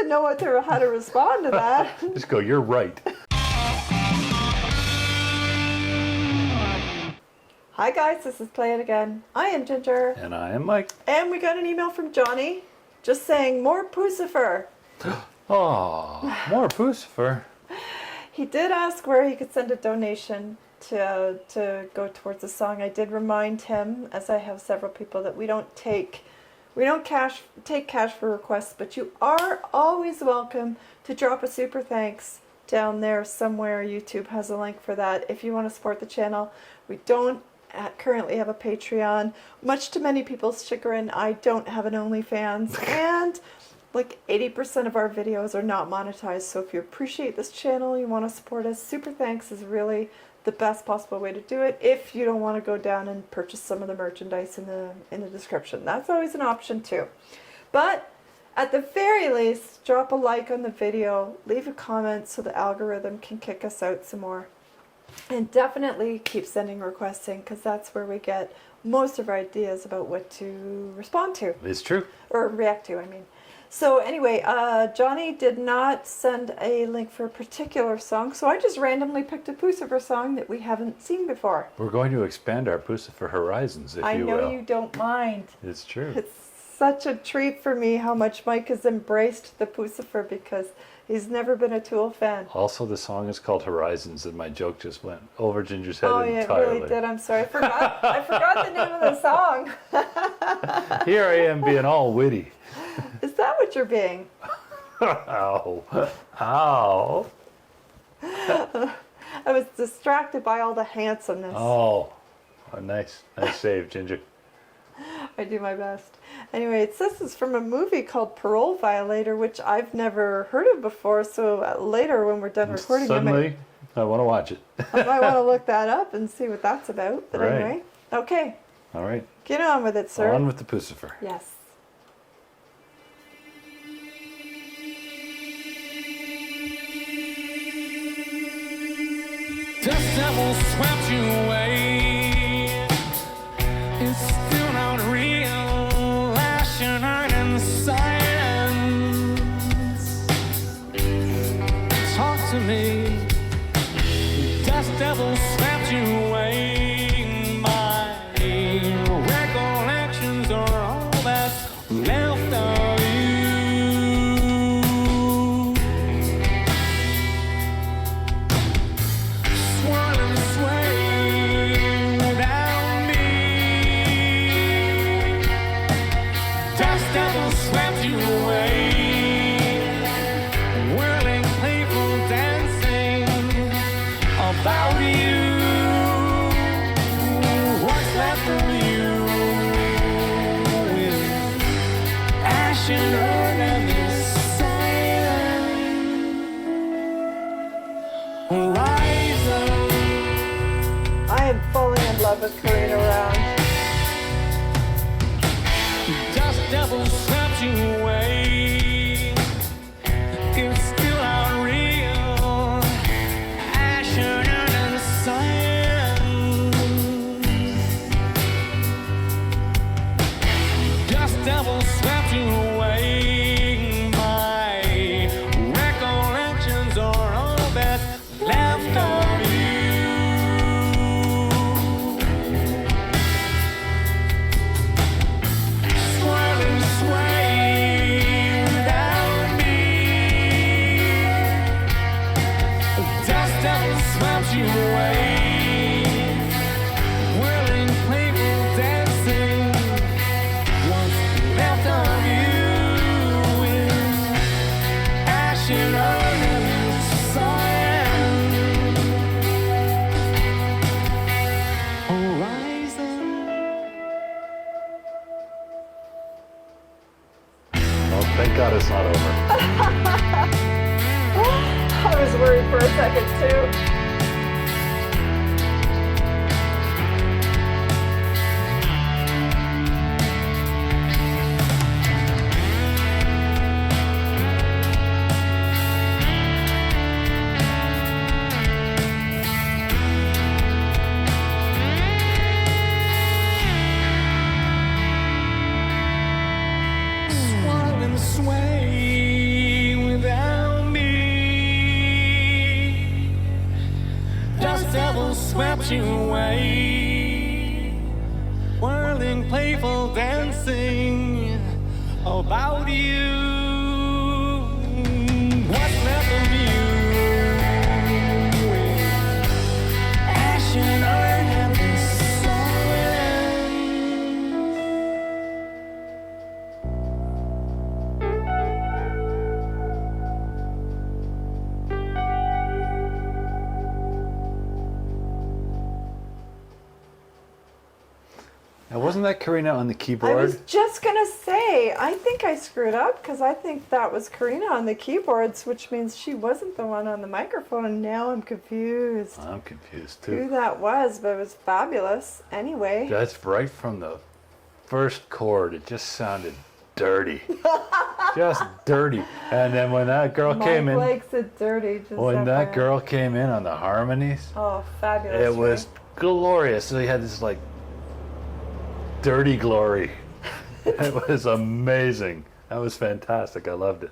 didn't know how to respond to that. Just go, you're right. Hi guys, this is Play It Again. I am Ginger. And I am Mike. And we got an email from Johnny just saying more Puscifer. Oh, more Puscifer. He did ask where he could send a donation to go towards the song. I did remind him, as I have several people, that we don't take cash for requests, but you are always welcome to drop a super thanks down there somewhere. YouTube has a link for that if you want to support the channel. We don't currently have a Patreon. Much to many people's chagrin, I don't have an OnlyFans, and like 80% of our videos are not monetized. So if you appreciate this channel, you want to support us, super thanks is really the best possible way to do it. If you don't want to go down and purchase some of the merchandise in the description, that's always an option too. But at the very least, drop a like on the video, leave a comment so the algorithm can kick us out some more. And definitely keep sending requests in, because that's where we get most of our ideas about what to respond to. It's true. Or react to, I mean. So anyway, Johnny did not send a link for a particular song, so I just randomly picked a Puscifer song that we haven't seen before. We're going to expand our Puscifer horizons, if you will. I know you don't mind. It's true. It's such a treat for me how much Mike has embraced the Puscifer, because he's never been a Tool fan. Also, the song is called Horizons, and my joke just went over Ginger's head entirely. entirely. Oh, yeah, it really did. I'm sorry. I forgot the name of the song. Here I am being all witty. Is that what you're being? Ow. Ow. I was distracted by all the handsomeness. Oh, nice. Nice save, Ginger. I do my best. Anyway, it says it's from a movie called Parole Violator, which I've never heard of before, so later when we're done recording, Suddenly, I want to watch it. I might want to look that up and see what that's about. But right. Anyway, okay. All right. Get on with it, sir. On with the Puscifer. Yes. Dust devil swept you away. It's still not real. Lashing out in the silence. Talk to me. Dust devil swept you away. My recollections are all that's left of you. I am falling in love with Karina Round. Dust devil swept you away. It's still not real. Ashen in the silence. Dust devil swept you away. My recollections are all that's left of you. You away, whirling, playful dancing. What's left of you is ashen under the horizon. Well, thank God it's not over. I was worried for a second too. Swirl and sway swept you away, whirling, playful, dancing about you. What's left of you? Ash and iron and the Now, wasn't that Karina on the I keyboard? was just gonna say, I think I screwed up because I think that was Karina on the keyboards, which means she wasn't the one on the microphone, and now I'm confused I'm confused who too. that was, but it was fabulous. Anyway, That's right from the first chord. It just sounded dirty. Just dirty. And then when that girl came in, likes it dirty. Just when that FYI. girl came in on the harmonies, Oh, fabulous! it was right? glorious. So you had this like dirty glory. It was amazing. That was fantastic. I loved it.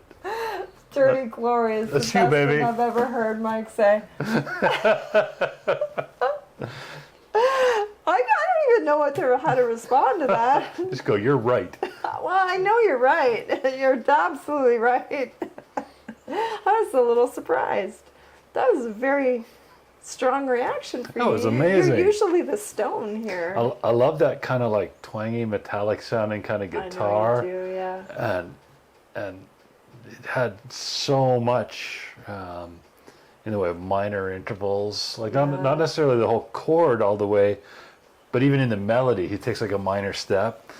Dirty glory is the That's best you, baby. thing I've ever heard Mike say. I don't even know how to respond to that. Just go, you're right. Well, I know you're right. You're absolutely right. I was a little surprised. That was a very strong reaction for you. That was amazing. You're usually the stone here. I love that kind of like twangy, metallic sounding kind of guitar. I know you do, yeah. And it had so much in the way of minor intervals, like not necessarily the whole chord all the way, but even in the melody, he takes like a minor step,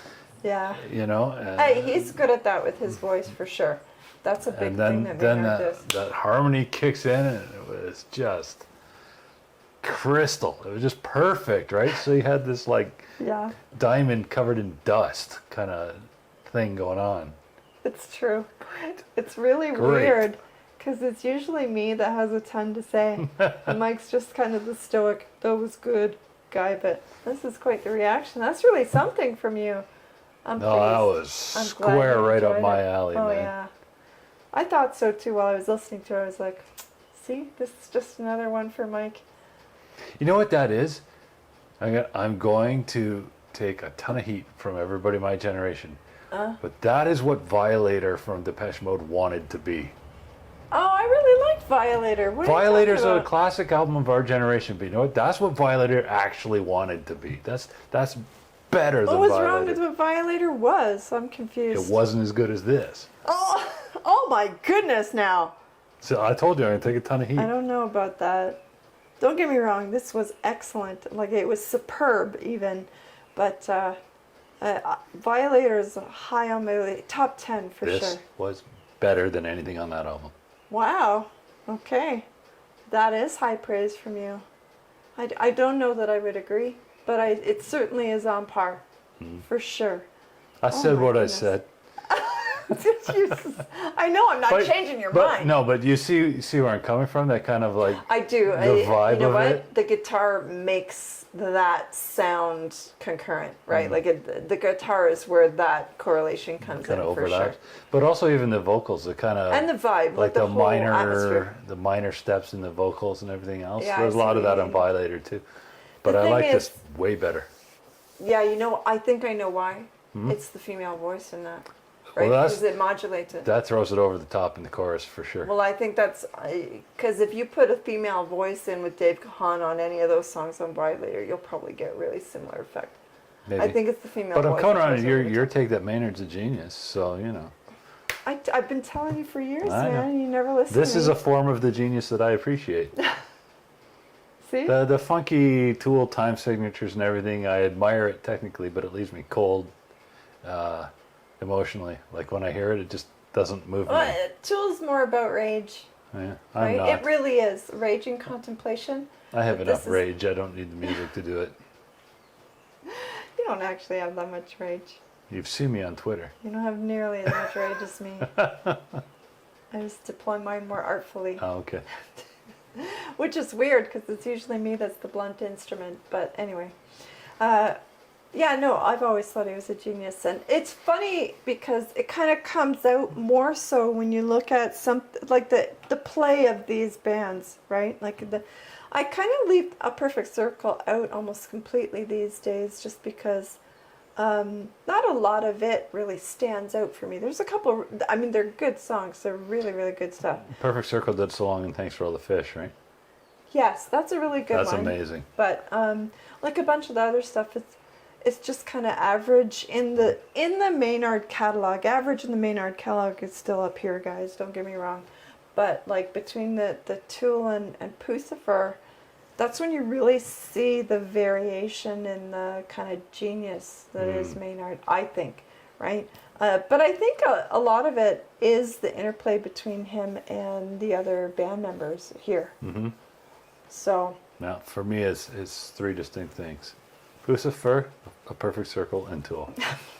Yeah. you know. And, Hey, he's good at that with his voice for sure. That's a big and then thing that then Maynard that, does. that harmony kicks in, and it was just crystal. It was just perfect, right? So you had this like Yeah, diamond covered in dust kind of thing going on. it's true. It's really Great. weird because it's usually me that has a ton to say. And Mike's just kind of the stoic, that was good guy, but this is quite the reaction. That's really something from you. I'm No, that pleased. was I'm glad square you right up enjoyed my it. alley, Oh man. yeah, I thought so too. While I was listening to it, I was like, "See, this is just another one for Mike." You know what that is? I'm going to take a ton of heat from everybody my generation. But that is what Violator from Depeche Mode wanted to be. Oh, I really liked Violator. What are you Violator's talking a about? classic album of our generation, but you know what? That's what Violator actually wanted to be. That's better than What was Violator. wrong with what Violator was? I'm confused. It wasn't as good as this. Oh my goodness! Now So I told you I'm going to take a ton of heat. I don't know about that. Don't get me wrong. This was excellent. Like it was superb, even. But Violator is high on my top 10 for This sure. was better than anything on that album. Wow. Okay. That is high praise from you. I don't know that I would agree, but it certainly is on par. For sure. I said my what goodness. I said. I know I'm not changing your mind. No, but you see where I'm coming from? That kind of like I do. The vibe you know of what? it? The guitar makes that sound concurrent, right? Like the guitar is where that correlation comes kind in of for overlaps. sure. But also even the vocals, the kind of And the vibe, like the whole atmosphere. the minor steps in the vocals and everything else. Yeah, There's a I lot see of what that you on mean. Violator too. But I thing like is- this way better. Yeah, you know, I think I know why. It's the female voice in that, right? Well, Because it modulates it. That throws it over the top in the chorus for sure. Well, I think that's because if you put a female voice in with Dave Kahan on any of those songs on Violator, you'll probably get a really similar effect. Maybe. I think it's the female but voice. I'm coming that around goes your over the your top. take that Maynard's a genius, so you know. I've been telling you for years, I know. man. You never listen This to is me. a form of the genius that I appreciate. See? The funky Tool time signatures and everything, I admire it technically, but it leaves me cold emotionally. Like when I hear it, it just doesn't move me. Well, Tool's more about rage, Yeah, I'm right? not. It really is. Rage and contemplation. I have but enough this is- rage. I don't need the music to do it. You don't actually have that much rage. You've seen me on Twitter. You don't have nearly as much rage as me. I just deploy mine more artfully, Oh, okay. which is weird because it's usually me that's the blunt instrument. But anyway, Yeah, no, I've always thought he was a genius, and it's funny because it kind of comes out more so when you look at some like the play of these bands, right? Like I kind of leave A Perfect Circle out almost completely these days, just because not a lot of it really stands out for me. There's a couple. I mean, they're good songs. They're really, really good stuff. Perfect Circle did So Long and Thanks for All the Fish, right? Yes, that's a really good That's one. amazing. But like a bunch of the other stuff, it's just kind of average in the Maynard catalog. Average in the Maynard catalog is still up here, guys. Don't get me wrong. But like between the Tool and Puscifer, that's when you really see the variation in the kind of genius that is Maynard, I think, right? But I think a lot of it is the interplay between him and the other band members here. Mm-hmm. So Now, for me, it's three distinct things: Puscifer, A Perfect Circle, and Tool.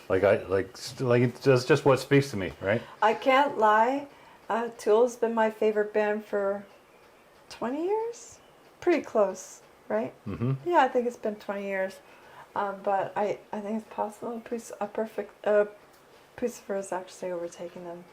It's just what speaks to me, right? I can't lie. Tool's been my favorite band for 20 years? Pretty close, right? Mm-hmm. Yeah, I think it's been 20 years. But I think it's possible Puscifer is actually overtaking them.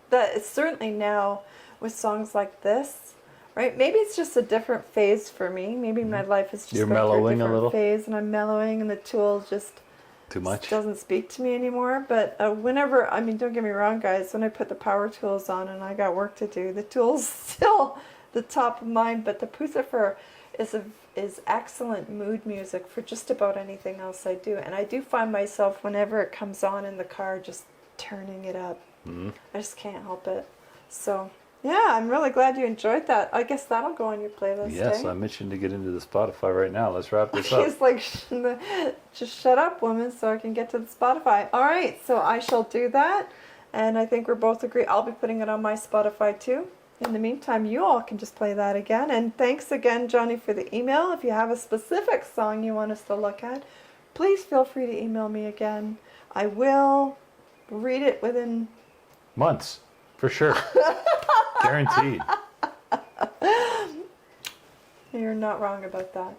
That it's certainly now with songs like this, right? Maybe it's just a different phase for me. Maybe my life is just You're going through mellowing a different little? phase, and I'm mellowing, and the Tool just Too much? doesn't speak to me anymore. But whenever, I mean, don't get me wrong, guys, when I put the power tools on and I got work to do, the Tool's still the top of mind. But the Puscifer is excellent mood music for just about anything else I do. And I do find myself, whenever it comes on in the car, just turning it up. Mm-hmm. I just can't help it. So yeah, I'm really glad you enjoyed that. I guess that'll go on your playlist. Yes, eh? I'm itching to get into the Spotify right now. Let's wrap this up. He's like, just shut up, woman, so I can get to the Spotify. All right, so I shall do that. And I think we're both agree. I'll be putting it on my Spotify too. In the meantime, you all can just play that again. And thanks again, Johnny, for the email. If you have a specific song you want us to look at, please feel free to email me again. I will read it within... Months, for sure. Guaranteed. You're not wrong about that.